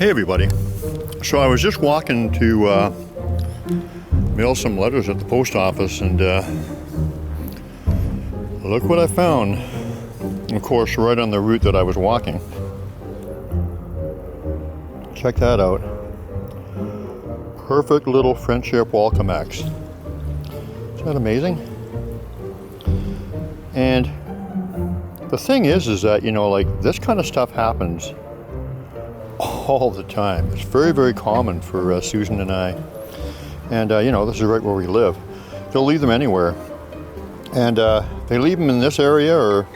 Hey everybody. So I was just walking to mail some letters at the post office, and look what I found. Of course, right on the route that I was walking. Check that out. Perfect little friendship welcome X. Isn't that amazing? And the thing is that, like, this kind of stuff happens all the time. It's very, very common for Susan and I. And, this is right where we live. They'll leave them anywhere. And they leave them in this area or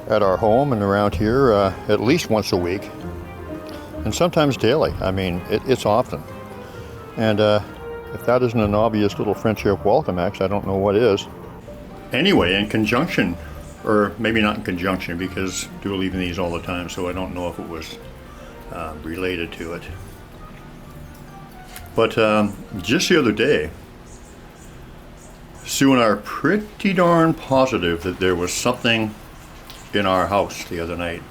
at our home and around here at least once a week. And sometimes daily. I mean, it's often. And if that isn't an obvious little friendship welcome X, I don't know what is. Anyway, in conjunction, or maybe not in conjunction, because they're leaving these all the time, so I don't know if it was related to it. But just the other day, Sue and I are pretty darn positive that there was something in our house the other night.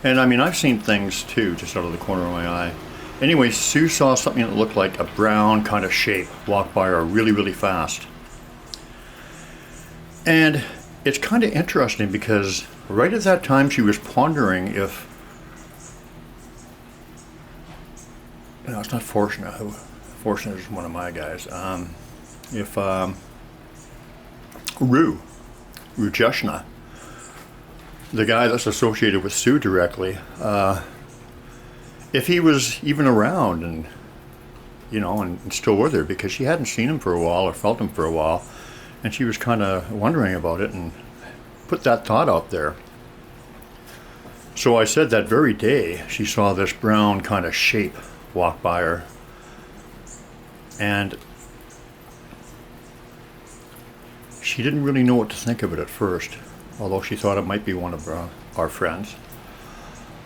And I mean, I've seen things too, just out of the corner of my eye. Anyway, Sue saw something that looked like a brown kind of shape walk by her really, really fast. And it's kind of interesting because right at that time she was pondering if, it's not Fortunate. Fortunate is one of my guys. If Rujeshna, the guy that's associated with Sue directly, if he was even around and, and still with her, because she hadn't seen him for a while or felt him for a while, and she was kind of wondering about it and put that thought out there. So I said that very day she saw this brown kind of shape walk by her, and she didn't really know what to think of it at first, although she thought it might be one of our friends.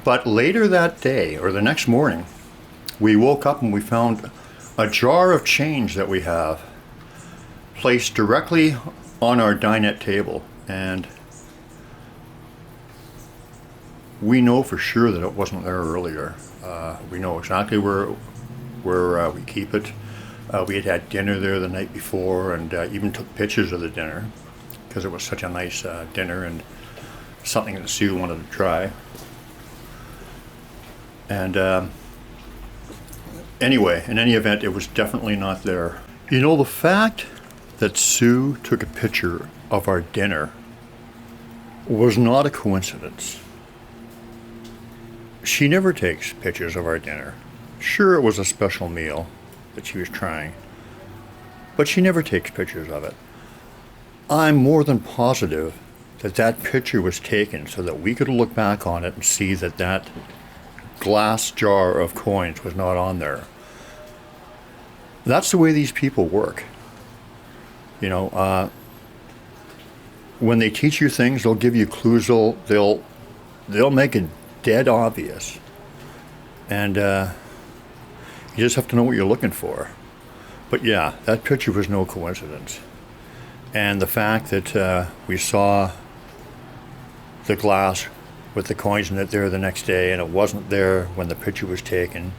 But later that day, or the next morning, we woke up and we found a jar of change that we have placed directly on our dinette table, and we know for sure that it wasn't there earlier. We know exactly where we keep it. We had dinner there the night before, and even took pictures of the dinner because it was such a nice dinner and something that Sue wanted to try. And anyway, in any event, it was definitely not there. The fact that Sue took a picture of our dinner was not a coincidence. She never takes pictures of our dinner. Sure, it was a special meal that she was trying, but she never takes pictures of it. I'm more than positive that that picture was taken so that we could look back on it and see that that glass jar of coins was not on there. That's the way these people work. When they teach you things, they'll give you clues. They'll make it dead obvious, and you just have to know what you're looking for. But yeah, that picture was no coincidence, and the fact that we saw the glass with the coins in it there the next day, and it wasn't there when the picture was taken,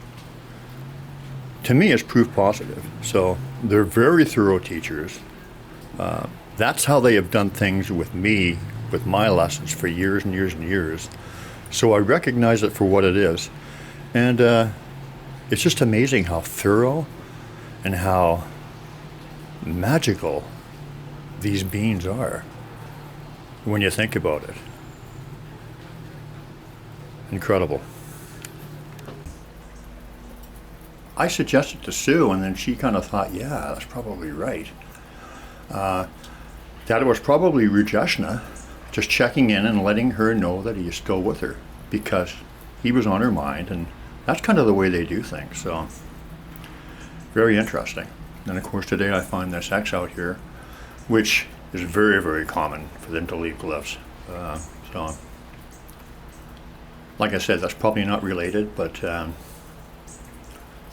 to me is proof positive. So they're very thorough teachers. That's how they have done things with me, with my lessons for years and years and years. So I recognize it for what it is. And it's just amazing how thorough and how magical these beings are when you think about it. Incredible. I suggested to Sue, and then she kind of thought, yeah, that's probably right. That it was probably Rujeshna just checking in and letting her know that he is still with her because he was on her mind, and that's kind of the way they do things. So very interesting. And of course today I find this X out here, which is very, very common for them to leave glyphs. So like I said, that's probably not related, but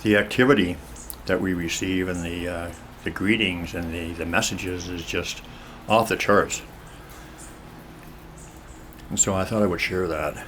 the activity that we receive and the greetings and the messages is just off the charts. And so I thought I would share that.